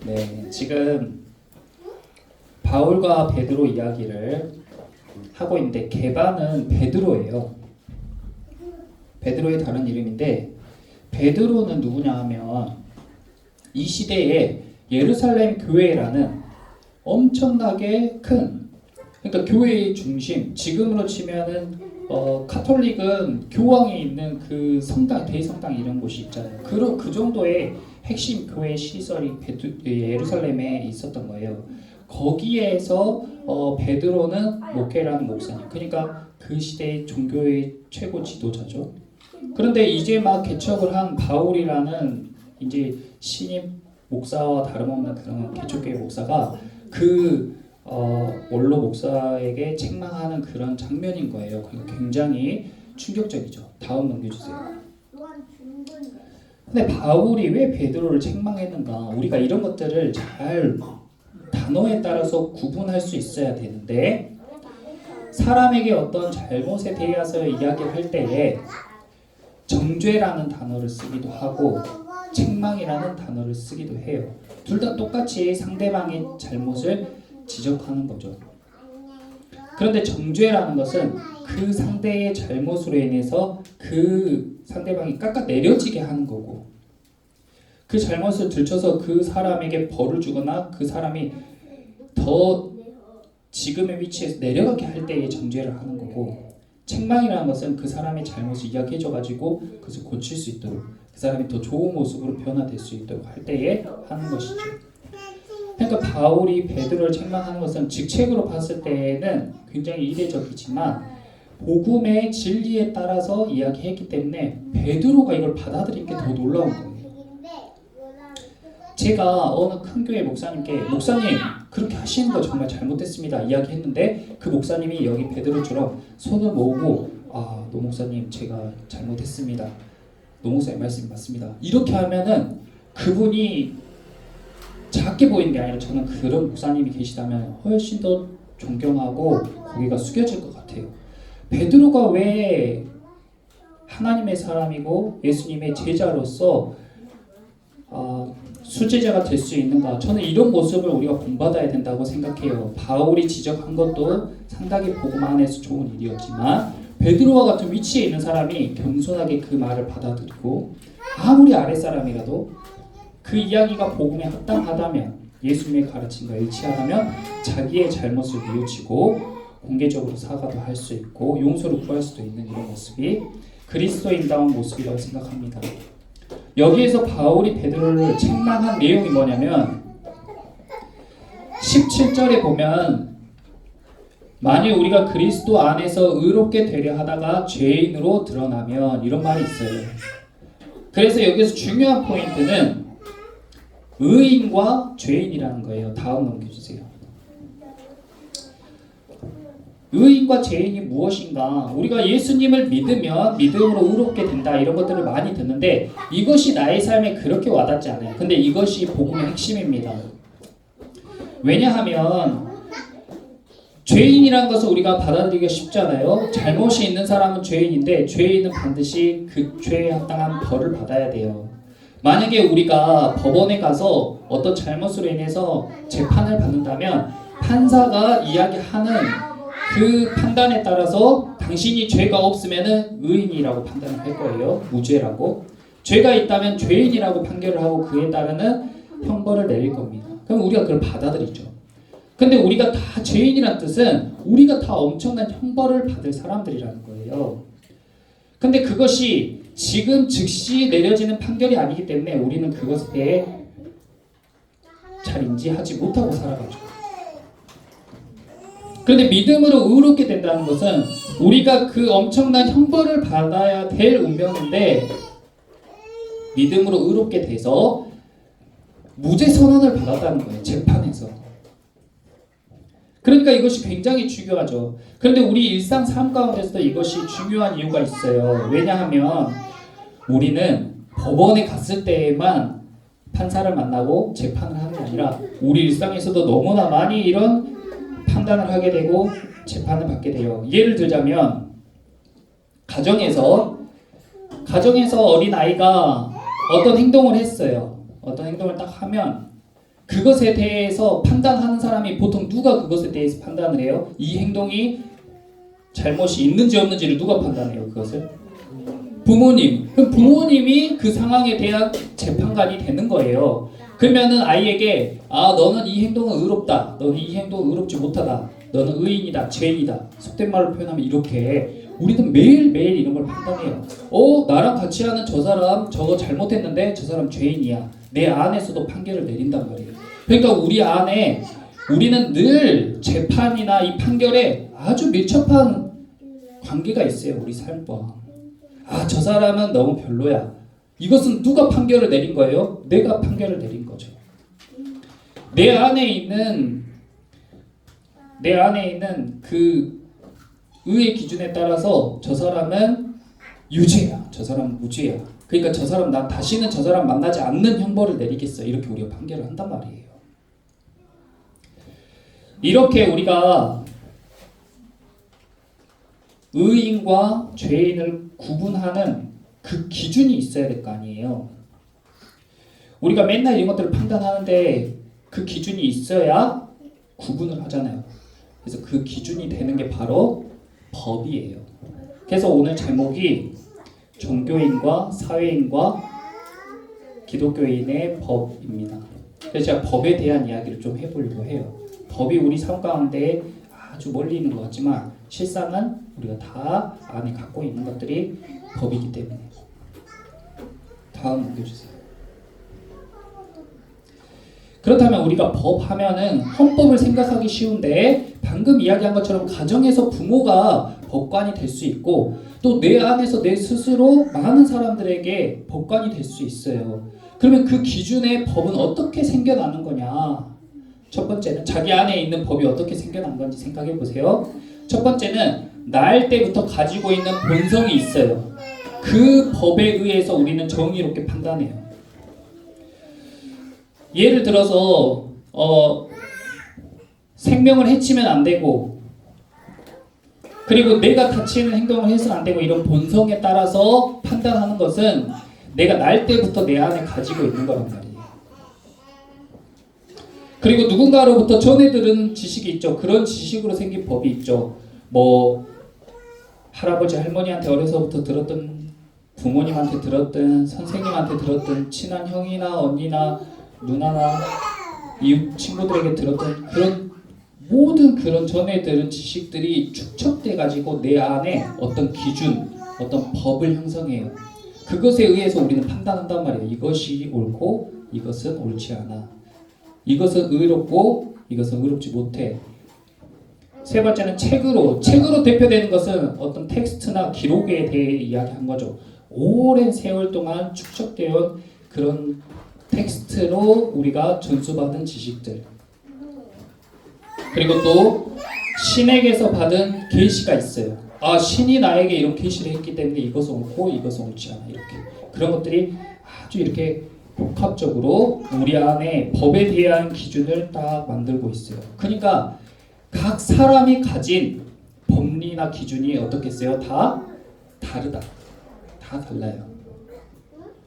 네, 지금 바울과 베드로 이야기를 하고 있는데 게바는 베드로예요. 베드로의 다른 이름인데 베드로는 누구냐 하면 이 시대에 예루살렘 교회라는 엄청나게 큰, 그러니까 교회의 중심, 지금으로 치면은 카톨릭은 교황이 있는 그 성당, 대성당 이런 곳이 있잖아요. 그 정도의 핵심 교회 시설이 예루살렘에 있었던 거예요. 거기에서 베드로는 목회라는 목사님, 그러니까 그 시대의 종교의 최고 지도자죠. 그런데 이제 막 개척을 한 바울이라는 이제 신임 목사와 다름없는 그런 개척교회 목사가 그 원로 목사에게 책망하는 그런 장면인 거예요. 그러니까 굉장히 충격적이죠. 다음 넘겨주세요. 근데 바울이 왜 베드로를 책망했는가? 우리가 이런 것들을 잘 단어에 따라서 구분할 수 있어야 되는데, 사람에게 어떤 잘못에 대해서 이야기를 할 때에 정죄라는 단어를 쓰기도 하고 책망이라는 단어를 쓰기도 해요. 둘 다 똑같이 상대방의 잘못을 지적하는 거죠. 그런데 정죄라는 것은 그 상대의 잘못으로 인해서 그 상대방이 깎아내려지게 하는 거고, 그 잘못을 들춰서 그 사람에게 벌을 주거나 그 사람이 더 지금의 위치에서 내려가게 할 때의 정죄를 하는 거고, 책망이라는 것은 그 사람의 잘못을 이야기해줘가지고 그것을 고칠 수 있도록, 그 사람이 더 좋은 모습으로 변화될 수 있도록 할 때에 하는 것이죠. 그러니까 바울이 베드로를 책망하는 것은 직책으로 봤을 때는 굉장히 이례적이지만 복음의 진리에 따라서 이야기했기 때문에 베드로가 이걸 받아들인 게 더 놀라운 거예요. 제가 어느 큰 교회 목사님께 목사님 그렇게 하시는 거 정말 잘못됐습니다 이야기했는데, 그 목사님이 여기 베드로처럼 손을 모으고 노 목사님 제가 잘못했습니다, 노 목사님 말씀이 맞습니다, 이렇게 하면은 그분이 작게 보이는 게 아니라 저는 그런 목사님이 계시다면 훨씬 더 존경하고 고개가 숙여질 것 같아요. 베드로가 왜 하나님의 사람이고 예수님의 제자로서 수제자가 될 수 있는가? 저는 이런 모습을 우리가 본받아야 된다고 생각해요. 바울이 지적한 것도 상당히 복음 안에서 좋은 일이었지만 베드로와 같은 위치에 있는 사람이 겸손하게 그 말을 받아들이고, 아무리 아랫사람이라도 그 이야기가 복음에 합당하다면, 예수님의 가르침과 일치하다면 자기의 잘못을 뉘우치고 공개적으로 사과도 할 수 있고 용서를 구할 수도 있는 이런 모습이 그리스도인다운 모습이라고 생각합니다. 여기에서 바울이 베드로를 책망한 내용이 뭐냐면 17절에 보면 만일 우리가 그리스도 안에서 의롭게 되려 하다가 죄인으로 드러나면, 이런 말이 있어요. 그래서 여기서 중요한 포인트는 의인과 죄인이라는 거예요. 다음 넘겨주세요. 의인과 죄인이 무엇인가? 우리가 예수님을 믿으면 믿음으로 의롭게 된다, 이런 것들을 많이 듣는데 이것이 나의 삶에 그렇게 와닿지 않아요. 근데 이것이 복음의 핵심입니다. 왜냐하면 죄인이라는 것을 우리가 받아들이기가 쉽잖아요. 잘못이 있는 사람은 죄인인데 죄인은 반드시 그 죄에 합당한 벌을 받아야 돼요. 만약에 우리가 법원에 가서 어떤 잘못으로 인해서 재판을 받는다면 판사가 이야기하는 그 판단에 따라서 당신이 죄가 없으면 의인이라고 판단을 할 거예요. 무죄라고. 죄가 있다면 죄인이라고 판결을 하고 그에 따르는 형벌을 내릴 겁니다. 그럼 우리가 그걸 받아들이죠. 근데 우리가 다 죄인이란 뜻은 우리가 다 엄청난 형벌을 받을 사람들이라는 거예요. 근데 그것이 지금 즉시 내려지는 판결이 아니기 때문에 우리는 그것에 대해 잘 인지하지 못하고 살아가죠. 그런데 믿음으로 의롭게 된다는 것은 우리가 그 엄청난 형벌을 받아야 될 운명인데 믿음으로 의롭게 돼서 무죄 선언을 받았다는 거예요. 재판에서. 그러니까 이것이 굉장히 중요하죠. 그런데 우리 일상 삶 가운데서도 이것이 중요한 이유가 있어요. 왜냐하면 우리는 법원에 갔을 때에만 판사를 만나고 재판을 하는 게 아니라 우리 일상에서도 너무나 많이 이런 판단을 하게 되고 재판을 받게 돼요. 예를 들자면 가정에서 어린아이가 어떤 행동을 했어요. 어떤 행동을 딱 하면 그것에 대해서 판단하는 사람이 보통 누가 그것에 대해서 판단을 해요? 이 행동이 잘못이 있는지 없는지를 누가 판단해요? 그것을? 부모님. 그럼 부모님이 그 상황에 대한 재판관이 되는 거예요. 그러면은 아이에게 너는 이 행동은 의롭다. 너는 이 행동은 의롭지 못하다. 너는 의인이다. 죄인이다. 속된 말로 표현하면 이렇게 우리는 매일매일 이런 걸 판단해요. 나랑 같이 하는 저 사람 저거 잘못했는데 저 사람 죄인이야. 내 안에서도 판결을 내린단 말이에요. 그러니까 우리는 늘 재판이나 이 판결에 아주 밀접한 관계가 있어요. 우리 삶과. 저 사람은 너무 별로야. 이것은 누가 판결을 내린 거예요? 내가 판결을 내린 거죠. 내 안에 있는 그 의의 기준에 따라서 저 사람은 유죄야. 저 사람은 무죄야. 그러니까 난 다시는 저 사람 만나지 않는 형벌을 내리겠어. 이렇게 우리가 판결을 한단 말이에요. 이렇게 우리가 의인과 죄인을 구분하는 그 기준이 있어야 될 거 아니에요. 우리가 맨날 이런 것들을 판단하는데 그 기준이 있어야 구분을 하잖아요. 그래서 그 기준이 되는 게 바로 법이에요. 그래서 오늘 제목이 종교인과 사회인과 기독교인의 법입니다. 그래서 제가 법에 대한 이야기를 좀 해보려고 해요. 법이 우리 삶 가운데 아주 멀리 있는 것 같지만 실상은 우리가 다 안에 갖고 있는 것들이 법이기 때문에. 다음 넘겨주세요. 그렇다면 우리가 법 하면은 헌법을 생각하기 쉬운데 방금 이야기한 것처럼 가정에서 부모가 법관이 될 수 있고 또 내 안에서 내 스스로 많은 사람들에게 법관이 될 수 있어요. 그러면 그 기준의 법은 어떻게 생겨나는 거냐? 첫 번째는 자기 안에 있는 법이 어떻게 생겨난 건지 생각해 보세요. 첫 번째는 날 때부터 가지고 있는 본성이 있어요. 그 법에 의해서 우리는 정의롭게 판단해요. 예를 들어서 생명을 해치면 안 되고 그리고 내가 다치는 행동을 해서는 안 되고 이런 본성에 따라서 판단하는 것은 내가 날 때부터 내 안에 가지고 있는 거란 말이에요. 그리고 누군가로부터 전해 들은 지식이 있죠. 그런 지식으로 생긴 법이 있죠. 할아버지 할머니한테 어려서부터 들었던, 부모님한테 들었던, 선생님한테 들었던, 친한 형이나 언니나 누나나 이웃 친구들에게 들었던 그런 모든 그런 전해 들은 지식들이 축적돼 가지고 내 안에 어떤 기준, 어떤 법을 형성해요. 그것에 의해서 우리는 판단한단 말이에요. 이것이 옳고 이것은 옳지 않아. 이것은 의롭고 이것은 의롭지 못해. 세 번째는 책으로 대표되는 것은 어떤 텍스트나 기록에 대해 이야기한 거죠. 오랜 세월 동안 축적되어 온 그런 텍스트로 우리가 전수받은 지식들. 그리고 또 신에게서 받은 계시가 있어요. 신이 나에게 이런 계시를 했기 때문에 이것은 옳고 이것은 옳지 않아. 이렇게 그런 것들이 아주 이렇게 복합적으로 우리 안에 법에 대한 기준을 딱 만들고 있어요. 그러니까 각 사람이 가진 법리나 기준이 어떻겠어요? 다 다르다. 다 달라요.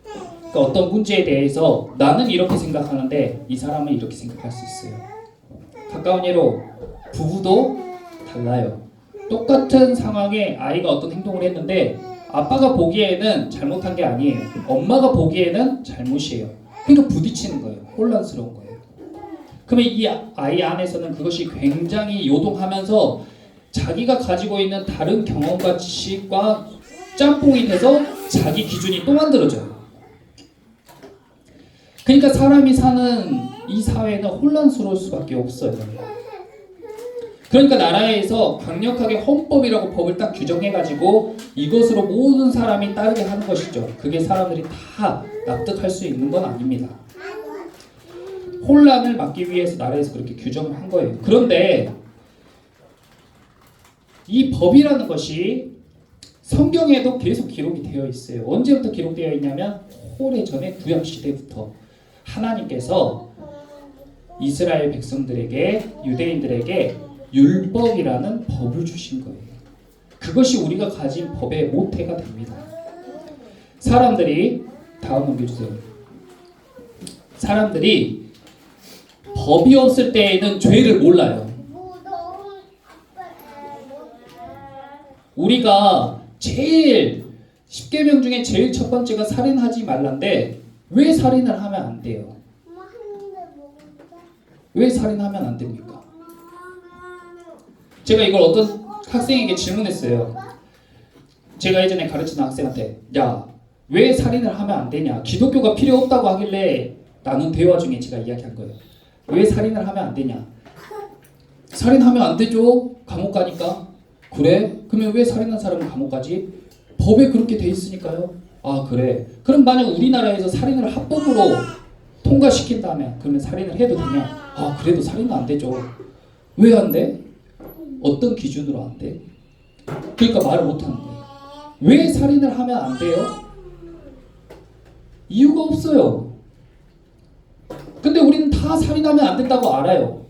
그러니까 어떤 문제에 대해서 나는 이렇게 생각하는데 이 사람은 이렇게 생각할 수 있어요. 가까운 예로 부부도 달라요. 똑같은 상황에 아이가 어떤 행동을 했는데 아빠가 보기에는 잘못한 게 아니에요. 엄마가 보기에는 잘못이에요. 그러니까 부딪히는 거예요. 혼란스러운 거예요. 그러면 이 아이 안에서는 그것이 굉장히 요동하면서 자기가 가지고 있는 다른 경험과 지식과 짬뽕이 돼서 자기 기준이 또 만들어져요. 그러니까 사람이 사는 이 사회는 혼란스러울 수밖에 없어요. 그러니까 나라에서 강력하게 헌법이라고 법을 딱 규정해가지고 이것으로 모든 사람이 따르게 하는 것이죠. 그게 사람들이 다 납득할 수 있는 건 아닙니다. 혼란을 막기 위해서 나라에서 그렇게 규정을 한 거예요. 그런데 이 법이라는 것이 성경에도 계속 기록이 되어 있어요. 언제부터 기록되어 있냐면 오래전에 구약시대부터 하나님께서 이스라엘 백성들에게, 유대인들에게 율법이라는 법을 주신 거예요. 그것이 우리가 가진 법의 모태가 됩니다. 사람들이, 다음 넘겨주세요. 사람들이 법이 없을 때에는 죄를 몰라요. 우리가 제일 10계명 중에 제일 첫 번째가 살인하지 말란데 왜 살인을 하면 안 돼요? 왜 살인하면 안 됩니까? 제가 이걸 어떤 학생에게 질문했어요. 제가 예전에 가르치는 학생한테 야, 왜 살인을 하면 안 되냐? 기독교가 필요 없다고 하길래 나눈 대화 중에 제가 이야기한 거예요. 왜 살인을 하면 안 되냐? 살인하면 안 되죠. 감옥 가니까. 그래? 그러면 왜 살인한 사람은 감옥 가지? 법에 그렇게 돼 있으니까요. 아 그래. 그럼 만약 우리나라에서 살인을 합법으로 통과시킨다면 그러면 살인을 해도 되냐? 아 그래도 살인은 안 되죠. 왜 안 돼? 어떤 기준으로 안 돼? 그러니까 말을 못 하는 거예요. 왜 살인을 하면 안 돼요? 이유가 없어요. 근데 우리는 다 살인하면 안 된다고 알아요.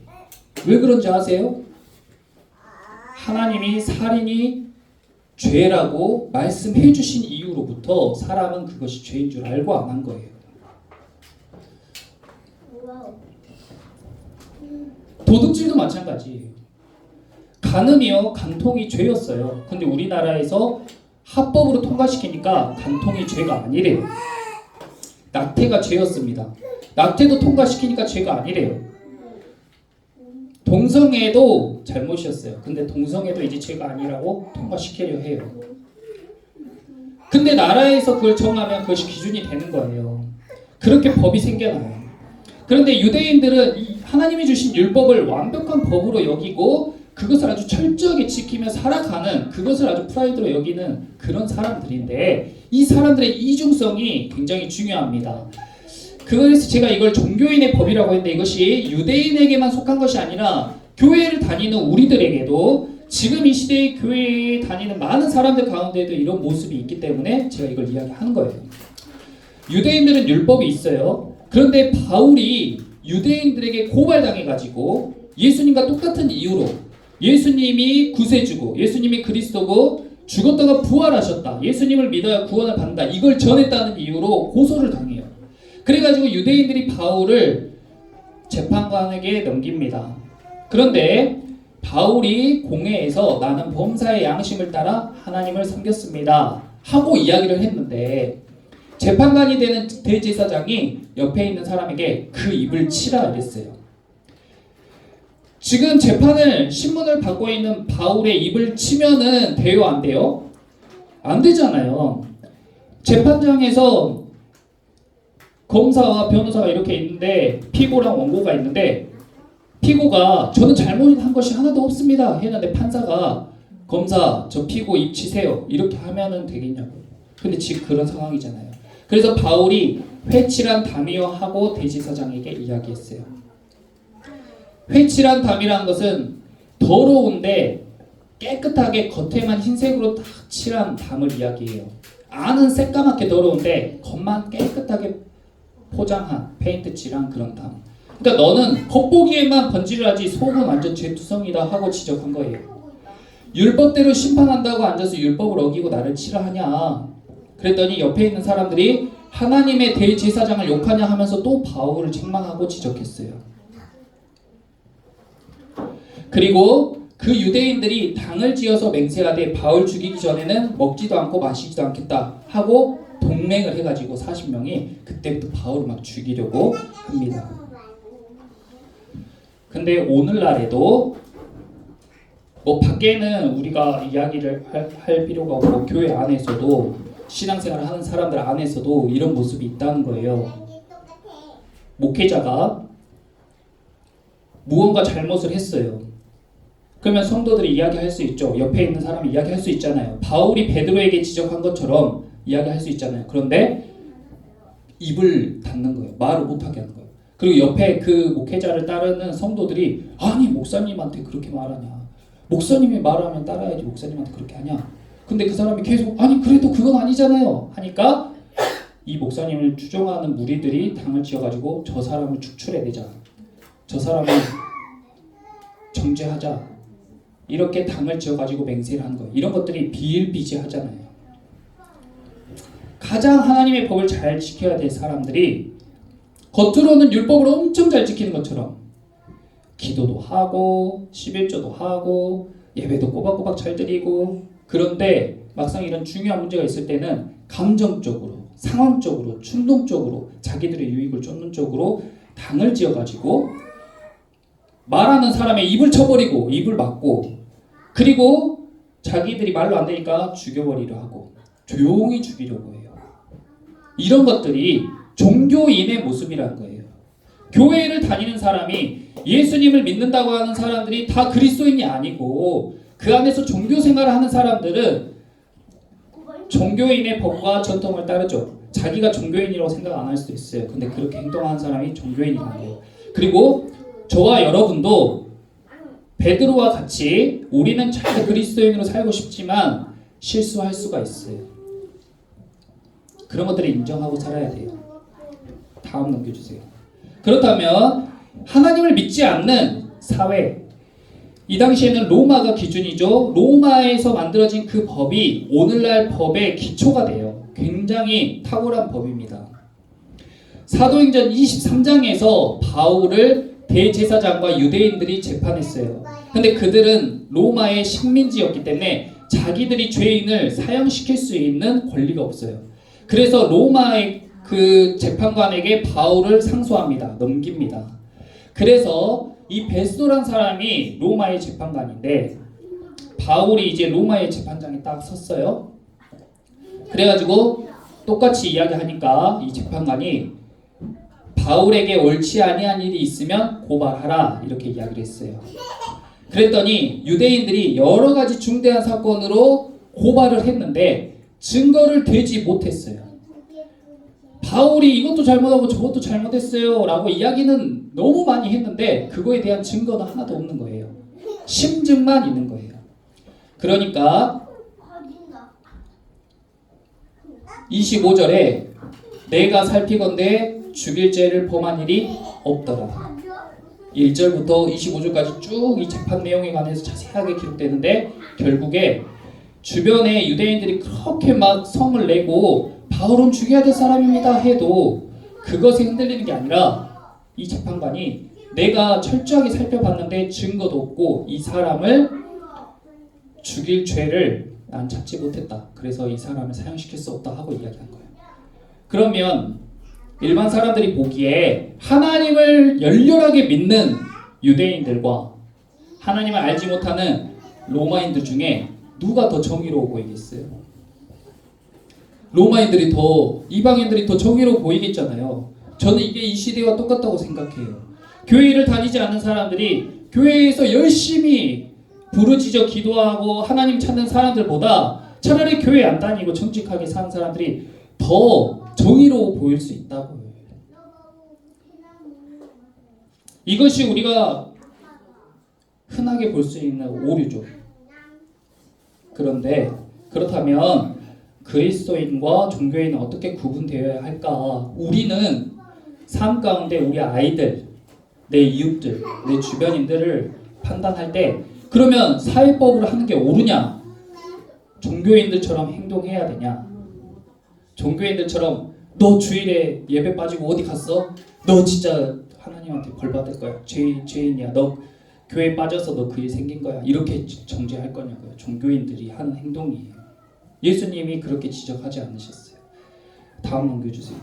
왜 그런지 아세요? 하나님이 살인이 죄라고 말씀해 주신 이유로부터 사람은 그것이 죄인 줄 알고 안 한 거예요. 도둑질도 마찬가지예요. 간음이요, 간통이 죄였어요. 근데 우리나라에서 합법으로 통과시키니까 간통이 죄가 아니래요. 낙태가 죄였습니다. 낙태도 통과시키니까 죄가 아니래요. 동성애도 잘못이었어요. 근데 동성애도 이제 죄가 아니라고 통과시키려 해요. 근데 나라에서 그걸 정하면 그것이 기준이 되는 거예요. 그렇게 법이 생겨나요. 그런데 유대인들은 하나님이 주신 율법을 완벽한 법으로 여기고 그것을 아주 철저하게 지키며 살아가는, 그것을 아주 프라이드로 여기는 그런 사람들인데, 이 사람들의 이중성이 굉장히 중요합니다. 그래서 제가 이걸 종교인의 법이라고 했는데 이것이 유대인에게만 속한 것이 아니라 교회를 다니는 우리들에게도, 지금 이 시대의 교회에 다니는 많은 사람들 가운데에도 이런 모습이 있기 때문에 제가 이걸 이야기하는 거예요. 유대인들은 율법이 있어요. 그런데 바울이 유대인들에게 고발당해가지고 예수님과 똑같은 이유로, 예수님이 구세주고 예수님이 그리스도고 죽었다가 부활하셨다, 예수님을 믿어야 구원을 받는다, 이걸 전했다는 이유로 고소를 당해요. 그래가지고 유대인들이 바울을 재판관에게 넘깁니다. 그런데 바울이 공회에서 나는 범사의 양심을 따라 하나님을 섬겼습니다 하고 이야기를 했는데, 재판관이 되는 대제사장이 옆에 있는 사람에게 그 입을 치라 이랬어요. 지금 재판을, 신문을 받고 있는 바울의 입을 치면은 돼요, 안 돼요? 안 되잖아요. 재판장에서 검사와 변호사가 이렇게 있는데, 피고랑 원고가 있는데, 피고가 저는 잘못한 것이 하나도 없습니다 했는데 판사가 검사 저 피고 입 치세요 이렇게 하면은 되겠냐고요. 근데 지금 그런 상황이잖아요. 그래서 바울이 회칠한 담이요 하고 대제사장에게 이야기했어요. 회칠한 담이라는 것은 더러운데 깨끗하게 겉에만 흰색으로 딱 칠한 담을 이야기해요. 안은 새까맣게 더러운데 겉만 깨끗하게 포장한, 페인트 칠한 그런 담. 그러니까 너는 겉보기에만 번지르하지 속은 완전 죄투성이다 하고 지적한 거예요. 율법대로 심판한다고 앉아서 율법을 어기고 나를 치라 하냐. 그랬더니 옆에 있는 사람들이 하나님의 대제사장을 욕하냐 하면서 또 바울을 책망하고 지적했어요. 그리고 그 유대인들이 당을 지어서 맹세하되 바울 죽이기 전에는 먹지도 않고 마시지도 않겠다 하고 동맹을 해가지고 40명이 그때부터 바울을 막 죽이려고 합니다. 근데 오늘날에도 뭐 밖에는 우리가 이야기를 할 필요가 없고 교회 안에서도, 신앙생활을 하는 사람들 안에서도 이런 모습이 있다는 거예요. 목회자가 무언가 잘못을 했어요. 그러면 성도들이 이야기할 수 있죠. 옆에 있는 사람이 이야기할 수 있잖아요. 바울이 베드로에게 지적한 것처럼 이야기할 수 있잖아요. 그런데 입을 닫는 거예요. 말을 못하게 하는 거예요. 그리고 옆에 그 목회자를 따르는 성도들이 아니 목사님한테 그렇게 말하냐, 목사님이 말하면 따라야지 목사님한테 그렇게 하냐. 근데 그 사람이 계속 아니 그래도 그건 아니잖아요 하니까 이 목사님을 추종하는 무리들이 당을 지어가지고 저 사람을 축출해내자, 저 사람을 정죄하자, 이렇게 당을 지어가지고 맹세를 하는 거예요. 이런 것들이 비일비재하잖아요. 가장 하나님의 법을 잘 지켜야 될 사람들이 겉으로는 율법을 엄청 잘 지키는 것처럼 기도도 하고 11조도 하고 예배도 꼬박꼬박 잘 드리고, 그런데 막상 이런 중요한 문제가 있을 때는 감정적으로, 상황적으로, 충동적으로 자기들의 유익을 쫓는 쪽으로 당을 지어가지고 말하는 사람의 입을 쳐버리고 입을 막고, 그리고 자기들이 말로 안 되니까 죽여버리려 하고 조용히 죽이려고 해요. 이런 것들이 종교인의 모습이라는 거예요. 교회를 다니는 사람이, 예수님을 믿는다고 하는 사람들이 다 그리스도인이 아니고 그 안에서 종교 생활을 하는 사람들은 종교인의 법과 전통을 따르죠. 자기가 종교인이라고 생각 안 할 수도 있어요. 근데 그렇게 행동하는 사람이 종교인이라는 거예요. 그리고 저와 여러분도 베드로와 같이 우리는 잘 그리스도인으로 살고 싶지만 실수할 수가 있어요. 그런 것들을 인정하고 살아야 돼요. 다음 넘겨주세요. 그렇다면 하나님을 믿지 않는 사회, 이 당시에는 로마가 기준이죠. 로마에서 만들어진 그 법이 오늘날 법의 기초가 돼요. 굉장히 탁월한 법입니다. 사도행전 23장에서 바울을 대제사장과 유대인들이 재판했어요. 근데 그들은 로마의 식민지였기 때문에 자기들이 죄인을 사형시킬 수 있는 권리가 없어요. 그래서 로마의 그 재판관에게 바울을 상소합니다. 넘깁니다. 그래서 이 베스도란 사람이 로마의 재판관인데, 바울이 이제 로마의 재판장에 딱 섰어요. 그래가지고 똑같이 이야기하니까 이 재판관이 바울에게 옳지 아니한 일이 있으면 고발하라 이렇게 이야기를 했어요. 그랬더니 유대인들이 여러 가지 중대한 사건으로 고발을 했는데 증거를 대지 못했어요. 바울이 이것도 잘못하고 저것도 잘못했어요 라고 이야기는 너무 많이 했는데 그거에 대한 증거는 하나도 없는 거예요. 심증만 있는 거예요. 그러니까 25절에 내가 살피건대 죽일 죄를 범한 일이 없더라. 1절부터 25절까지 쭉 이 재판 내용에 관해서 자세하게 기록되는데, 결국에 주변에 유대인들이 그렇게 막 성을 내고 바울은 죽여야 될 사람입니다 해도 그것에 흔들리는 게 아니라, 이 재판관이 내가 철저하게 살펴봤는데 증거도 없고 이 사람을 죽일 죄를 난 찾지 못했다. 그래서 이 사람을 사형시킬 수 없다 하고 이야기한 거예요. 그러면 일반 사람들이 보기에 하나님을 열렬하게 믿는 유대인들과 하나님을 알지 못하는 로마인들 중에 누가 더 정의로워 보이겠어요? 로마인들이 더, 이방인들이 더 정의로워 보이겠잖아요. 저는 이게 이 시대와 똑같다고 생각해요. 교회를 다니지 않는 사람들이 교회에서 열심히 부르짖어 기도하고 하나님 찾는 사람들보다 차라리 교회 안 다니고 정직하게 사는 사람들이 더 정의로워 보일 수 있다고요. 이것이 우리가 흔하게 볼 수 있는 오류죠. 그런데 그렇다면 그리스도인과 종교인은 어떻게 구분되어야 할까? 우리는 삶 가운데 우리 아이들, 내 이웃들, 내 주변인들을 판단할 때 그러면 사회법으로 하는 게 옳으냐? 종교인들처럼 행동해야 되냐? 종교인들처럼 너 주일에 예배 빠지고 어디 갔어? 너 진짜 하나님한테 벌 받을 거야. 죄인이야. 너 교회 빠져서 너 그 일 생긴 거야. 이렇게 정죄할 거냐고요. 종교인들이 하는 행동이에요. 예수님이 그렇게 지적하지 않으셨어요. 다음 넘겨주세요.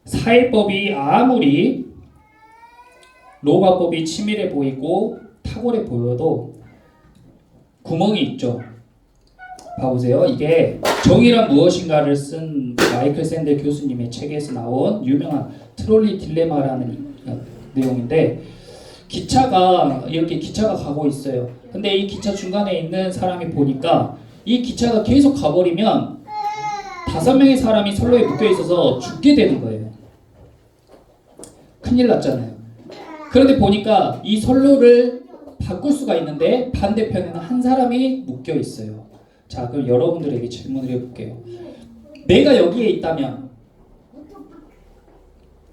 사회법이 아무리 로마법이 치밀해 보이고 탁월해 보여도 구멍이 있죠. 봐보세요. 이게 정의란 무엇인가를 쓴 마이클 샌델 교수님의 책에서 나온 유명한 트롤리 딜레마라는 내용인데, 기차가 가고 있어요. 근데 이 기차 중간에 있는 사람이 보니까 이 기차가 계속 가버리면 5명의 사람이 선로에 묶여 있어서 죽게 되는 거예요. 큰일 났잖아요. 그런데 보니까 이 선로를 바꿀 수가 있는데 반대편에는 한 사람이 묶여 있어요. 자, 그럼 여러분들에게 질문을 해볼게요. 내가 여기에 있다면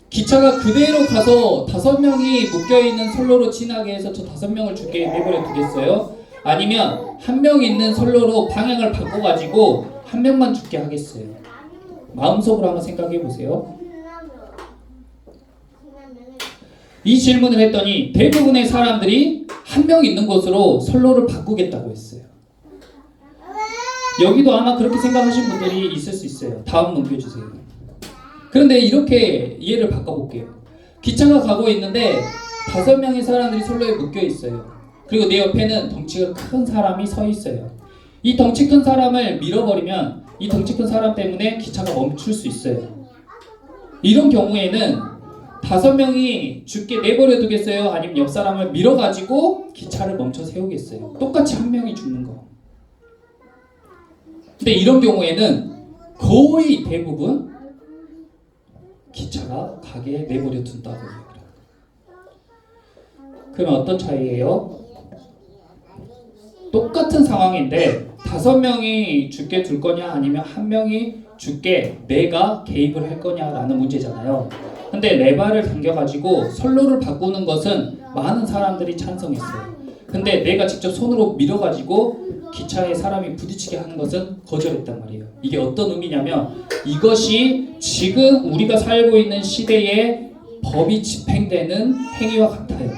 기차가 그대로 가서 5명이 묶여있는 선로로 지나게 해서 저 5명을 죽게 내버려 두겠어요? 아니면 한 명 있는 선로로 방향을 바꿔가지고 한 명만 죽게 하겠어요? 마음속으로 한번 생각해 보세요. 이 질문을 했더니 대부분의 사람들이 한 명 있는 곳으로 선로를 바꾸겠다고 했어요. 여기도 아마 그렇게 생각하신 분들이 있을 수 있어요. 다음 넘겨주세요. 그런데 이렇게 이해를 바꿔볼게요. 기차가 가고 있는데 5명의 사람들이 선로에 묶여 있어요. 그리고 내 옆에는 덩치가 큰 사람이 서 있어요. 이 덩치 큰 사람을 밀어버리면 이 덩치 큰 사람 때문에 기차가 멈출 수 있어요. 이런 경우에는 5명이 죽게 내버려 두겠어요? 아니면 옆 사람을 밀어가지고 기차를 멈춰 세우겠어요? 똑같이 한 명이 죽는 거. 근데 이런 경우에는 거의 대부분 기차가 가게 내버려 둔다고 해요. 그럼 어떤 차이예요? 똑같은 상황인데 5명이 죽게 둘 거냐 아니면 1명이 죽게 내가 개입을 할 거냐라는 문제잖아요. 근데 레바를 당겨가지고 선로를 바꾸는 것은 많은 사람들이 찬성했어요. 근데 내가 직접 손으로 밀어가지고 기차에 사람이 부딪히게 하는 것은 거절했단 말이에요. 이게 어떤 의미냐면 이것이 지금 우리가 살고 있는 시대에 법이 집행되는 행위와 같아요.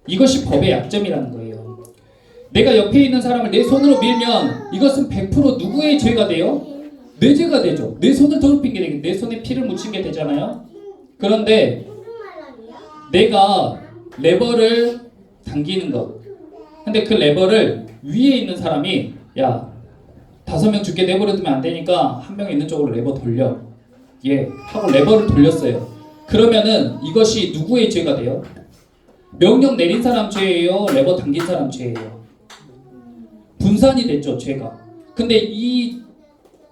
이것이 법의 약점이라는 거예요. 내가 옆에 있는 사람을 내 손으로 밀면 이것은 100% 누구의 죄가 돼요? 내 죄가 되죠. 내 손을 더럽힌 게 되겠네. 내 손에 피를 묻힌 게 되잖아요. 그런데 내가 레버를 당기는 것. 근데 그 레버를 위에 있는 사람이 야 5명 죽게 내버려 두면 안 되니까 1명 있는 쪽으로 레버 돌려. 예 하고 레버를 돌렸어요. 그러면은 이것이 누구의 죄가 돼요? 명령 내린 사람 죄예요? 레버 당긴 사람 죄예요? 분산이 됐죠, 죄가. 근데 이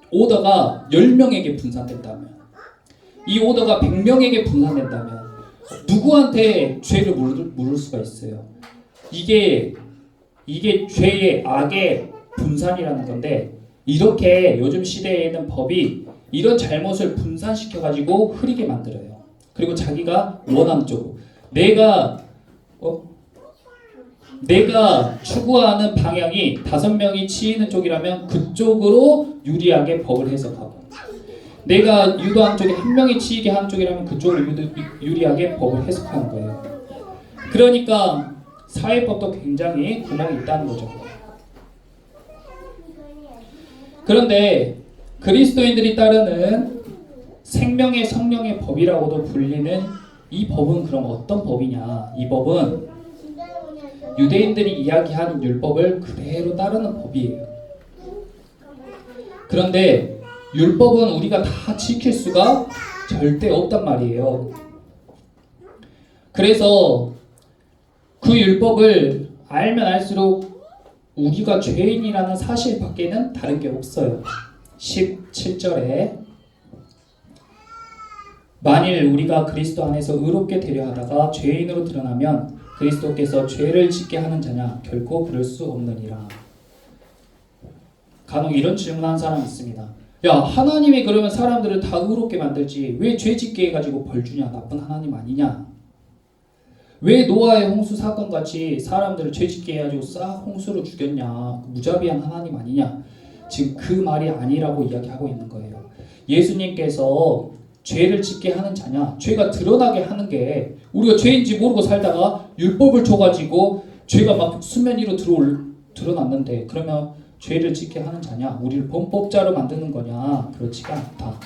오더가 10명에게 분산된다면, 이 오더가 100명에게 분산된다면 누구한테 죄를 물을 수가 있어요? 이게 죄의 악의 분산이라는 건데, 이렇게 요즘 시대에는 법이 이런 잘못을 분산시켜가지고 흐리게 만들어요. 그리고 자기가 원하는 쪽으로 내가 추구하는 방향이 5명이 치이는 쪽이라면 그쪽으로 유리하게 법을 해석하고, 내가 유도하는 쪽이 1명이 치이게 하는 쪽이라면 그쪽으로 유리하게 법을 해석하는 거예요. 그러니까 사회법도 굉장히 구멍이 있다는 거죠. 그런데 그리스도인들이 따르는 생명의 성령의 법이라고도 불리는 이 법은 그럼 어떤 법이냐? 이 법은 유대인들이 이야기하는 율법을 그대로 따르는 법이에요. 그런데 율법은 우리가 다 지킬 수가 절대 없단 말이에요. 그래서 그 율법을 알면 알수록 우리가 죄인이라는 사실 밖에는 다른 게 없어요. 17절에 만일 우리가 그리스도 안에서 의롭게 되려 하다가 죄인으로 드러나면 그리스도께서 죄를 짓게 하는 자냐? 결코 그럴 수 없느니라. 간혹 이런 질문하는 사람이 있습니다. 야, 하나님이 그러면 사람들을 다 의롭게 만들지 왜 죄 짓게 해가지고 벌 주냐? 나쁜 하나님 아니냐? 왜 노아의 홍수 사건 같이 사람들을 죄 짓게 해가지고 싹 홍수로 죽였냐? 무자비한 하나님 아니냐? 지금 그 말이 아니라고 이야기하고 있는 거예요. 예수님께서 죄를 짓게 하는 자냐? 죄가 드러나게 하는 게, 우리가 죄인지 모르고 살다가 율법을 줘가지고 죄가 막 수면 위로 드러났는데 그러면 죄를 짓게 하는 자냐? 우리를 범법자로 만드는 거냐? 그렇지가 않다.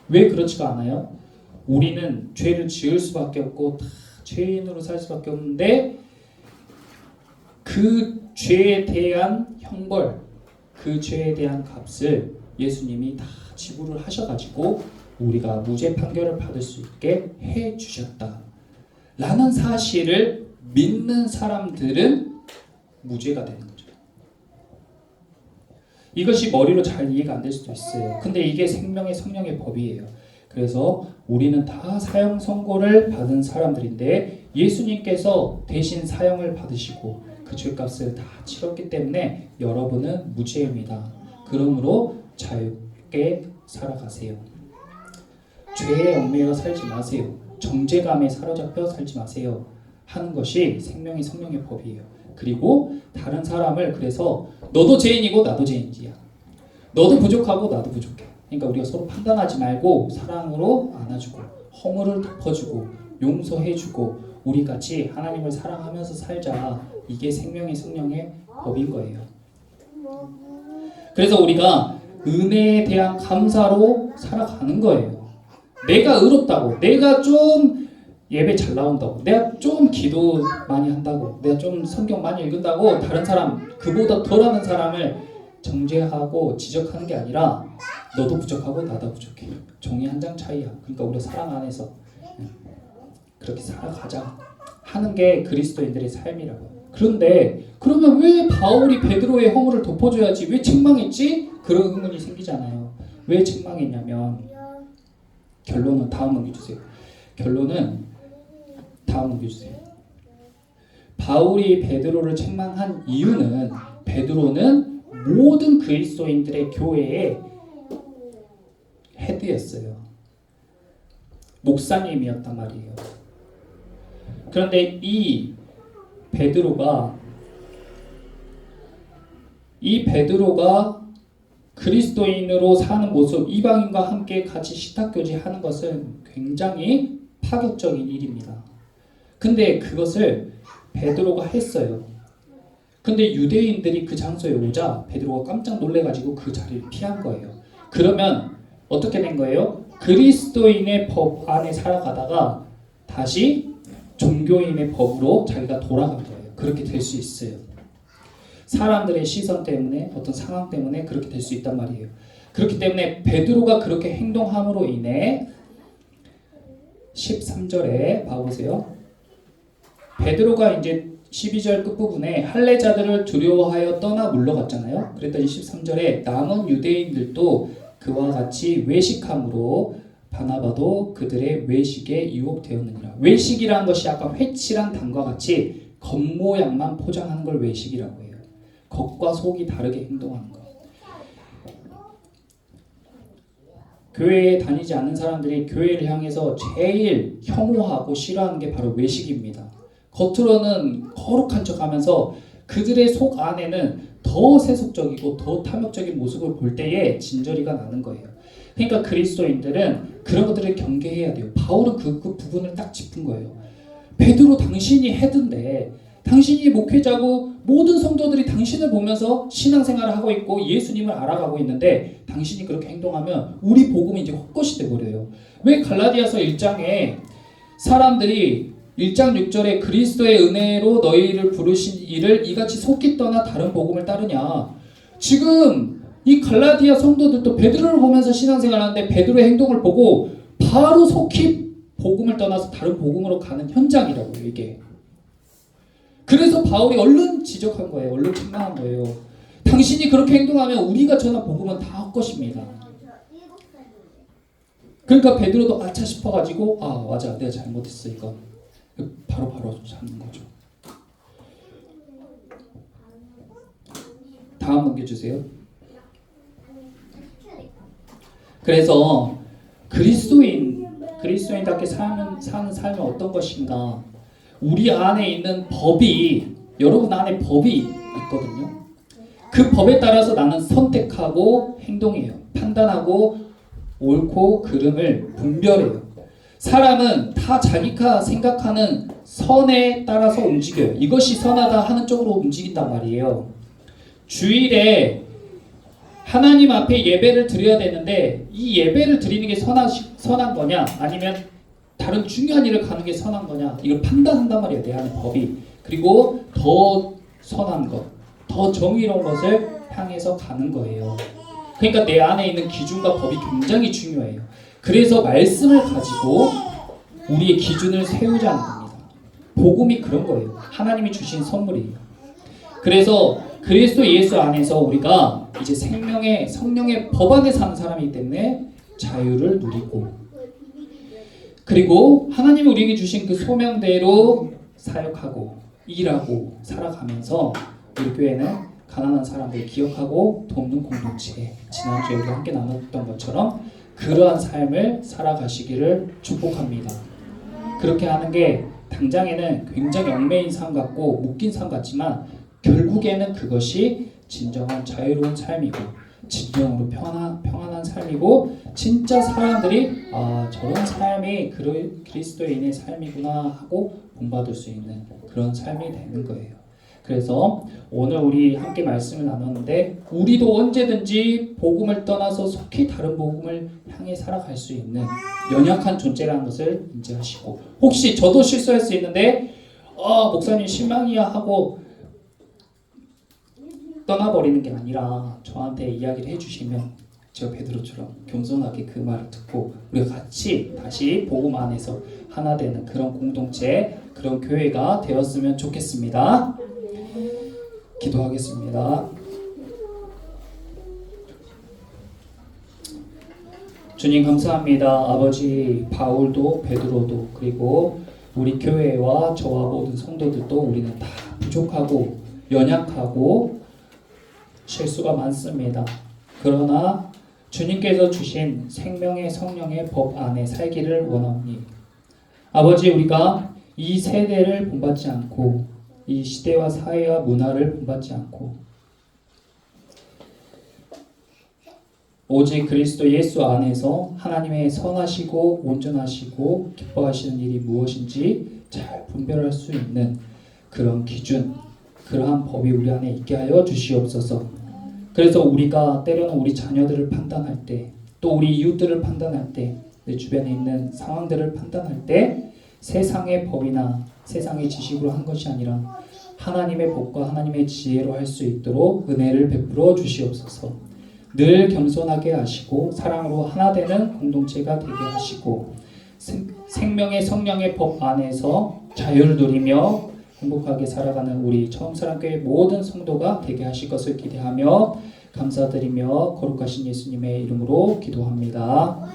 왜 그렇지가 않아요? 우리는 죄를 지을 수밖에 없고 다 죄인으로 살 수밖에 없는데 그 죄에 대한 형벌, 그 죄에 대한 값을 예수님이 다 지불을 하셔가지고 우리가 무죄 판결을 받을 수 있게 해주셨다 라는 사실을 믿는 사람들은 무죄가 되는 거죠. 이것이 머리로 잘 이해가 안 될 수도 있어요. 근데 이게 생명의 성령의 법이에요. 그래서 우리는 다 사형 선고를 받은 사람들인데 예수님께서 대신 사형을 받으시고 그 죄값을 다 치렀기 때문에 여러분은 무죄입니다. 그러므로 자유롭게 살아가세요. 죄에 얽매여 살지 마세요. 정죄감에 사로잡혀 살지 마세요. 하는 것이 생명의 성령의 법이에요. 그리고 다른 사람을, 그래서 너도 죄인이고 나도 죄인이야. 너도 부족하고 나도 부족해. 그러니까 우리가 서로 판단하지 말고 사랑으로 안아주고 허물을 덮어주고 용서해주고 우리 같이 하나님을 사랑하면서 살자. 이게 생명의 성령의 법인 거예요. 그래서 우리가 은혜에 대한 감사로 살아가는 거예요. 내가 의롭다고, 내가 좀 예배 잘 나온다고, 내가 좀 기도 많이 한다고, 내가 좀 성경 많이 읽는다고 다른 사람, 그보다 덜하는 사람을 정죄하고 지적하는 게 아니라 너도 부족하고 나도 부족해. 종이 한 장 차이야. 그러니까 우리 사랑 안에서 그렇게 살아가자 하는 게 그리스도인들의 삶이라고. 그런데 그러면 왜 바울이 베드로의 허물을 덮어줘야지 왜 책망했지? 그런 의문이 생기잖아요. 왜 책망했냐면 결론은 다음 넘겨주세요. 결론은 다음 넘겨주세요. 바울이 베드로를 책망한 이유는 베드로는 모든 그리스도인들의 교회의 헤드였어요. 목사님이었단 말이에요. 그런데 이 베드로가 그리스도인으로 사는 모습, 이방인과 함께 같이 식탁교제하는 것은 굉장히 파격적인 일입니다. 근데 그것을 베드로가 했어요. 근데 유대인들이 그 장소에 오자 베드로가 깜짝 놀래가지고 그 자리를 피한 거예요. 그러면 어떻게 된 거예요? 그리스도인의 법 안에 살아가다가 다시 종교인의 법으로 자기가 돌아간 거예요. 그렇게 될 수 있어요. 사람들의 시선 때문에, 어떤 상황 때문에 그렇게 될 수 있단 말이에요. 그렇기 때문에 베드로가 그렇게 행동함으로 인해 13절에 봐보세요. 베드로가 이제 12절 끝부분에 할례자들을 두려워하여 떠나 물러갔잖아요. 그랬더니 13절에 남은 유대인들도 그와 같이 외식함으로 바나바도 그들의 외식에 유혹되었느니라. 외식이라는 것이 아까 회칠한 단과 같이 겉모양만 포장하는 걸 외식이라고 해요. 겉과 속이 다르게 행동하는 것. 교회에 다니지 않는 사람들이 교회를 향해서 제일 혐오하고 싫어하는 게 바로 외식입니다. 겉으로는 거룩한 척하면서 그들의 속 안에는 더 세속적이고 더 탐욕적인 모습을 볼 때에 진저리가 나는 거예요. 그러니까 그리스도인들은 그런 것들을 경계해야 돼요. 바울은 그 부분을 딱 짚은 거예요. 베드로 당신이 헤드인데, 당신이 목회자고 모든 성도들이 당신을 보면서 신앙생활을 하고 있고 예수님을 알아가고 있는데 당신이 그렇게 행동하면 우리 복음이 이제 헛것이 돼버려요. 왜 갈라디아서 1장에 사람들이 1장 6절에 그리스도의 은혜로 너희를 부르신 이를 이같이 속히 떠나 다른 복음을 따르냐. 지금 이 갈라디아 성도들도 베드로를 보면서 신앙생활하는데 베드로의 행동을 보고 바로 속히 복음을 떠나서 다른 복음으로 가는 현장이라고요, 이게. 그래서 바울이 얼른 지적한 거예요. 얼른 책망한 거예요. 당신이 그렇게 행동하면 우리가 전한 복음은 다 헛것입니다. 그러니까 베드로도 아차 싶어가지고 맞아, 내가 잘못했어, 이거. 바로 잡는 거죠. 다음 넘겨주세요. 그래서 그리스도인답게 사는 삶은 어떤 것인가? 우리 안에 있는 법이, 여러분 안에 법이 있거든요. 그 법에 따라서 나는 선택하고 행동해요. 판단하고 옳고 그름을 분별해요. 사람은 다 자기가 생각하는 선에 따라서 움직여요. 이것이 선하다 하는 쪽으로 움직인단 말이에요. 주일에 하나님 앞에 예배를 드려야 되는데 이 예배를 드리는 게 선한 거냐, 아니면 다른 중요한 일을 가는 게 선한 거냐, 이걸 판단한단 말이에요. 내 안에 법이. 그리고 더 선한 것, 더 정의로운 것을 향해서 가는 거예요. 그러니까 내 안에 있는 기준과 법이 굉장히 중요해요. 그래서 말씀을 가지고 우리의 기준을 세우자는 겁니다. 복음이 그런 거예요. 하나님이 주신 선물이에요. 그래서 그리스도 예수 안에서 우리가 이제 성령의 법 안에 사는 사람이기 때문에 자유를 누리고, 그리고 하나님이 우리에게 주신 그 소명대로 사역하고 일하고 살아가면서 우리 교회는 가난한 사람들 기억하고 돕는 공동체, 지난주에 우리 함께 나눴던 것처럼 그러한 삶을 살아가시기를 축복합니다. 그렇게 하는 게 당장에는 굉장히 얽매인 삶 같고 묶인 삶 같지만 결국에는 그것이 진정한 자유로운 삶이고 진정으로 평안한 삶이고 진짜 사람들이 저런 삶이 그리스도인의 삶이구나 하고 본받을 수 있는 그런 삶이 되는 거예요. 그래서 오늘 우리 함께 말씀을 나눴는데 우리도 언제든지 복음을 떠나서 속히 다른 복음을 향해 살아갈 수 있는 연약한 존재라는 것을 인지하시고, 혹시 저도 실수할 수 있는데 목사님 실망이야 하고 떠나버리는 게 아니라 저한테 이야기를 해주시면 제가 베드로처럼 겸손하게 그 말을 듣고 우리가 같이 다시 복음 안에서 하나 되는 그런 공동체, 그런 교회가 되었으면 좋겠습니다. 기도하겠습니다. 주님 감사합니다. 아버지, 바울도 베드로도 그리고 우리 교회와 저와 모든 성도들도 우리는 다 부족하고 연약하고 실수가 많습니다. 그러나 주님께서 주신 생명의 성령의 법 안에 살기를 원하오니 아버지, 우리가 이 세대를 본받지 않고 이 시대와 사회와 문화를 본받지 않고 오직 그리스도 예수 안에서 하나님의 선하시고 온전하시고 기뻐하시는 일이 무엇인지 잘 분별할 수 있는 그런 기준, 그러한 법이 우리 안에 있게 하여 주시옵소서. 그래서 우리가 때로는 우리 자녀들을 판단할 때, 또 우리 이웃들을 판단할 때, 내 주변에 있는 상황들을 판단할 때 세상의 법이나 세상의 지식으로 한 것이 아니라 하나님의 법과 하나님의 지혜로 할 수 있도록 은혜를 베풀어 주시옵소서. 늘 겸손하게 하시고 사랑으로 하나 되는 공동체가 되게 하시고 생명의 성령의 법 안에서 자유를 누리며 행복하게 살아가는 우리 처음사랑교회 모든 성도가 되게 하실 것을 기대하며 감사드리며 거룩하신 예수님의 이름으로 기도합니다.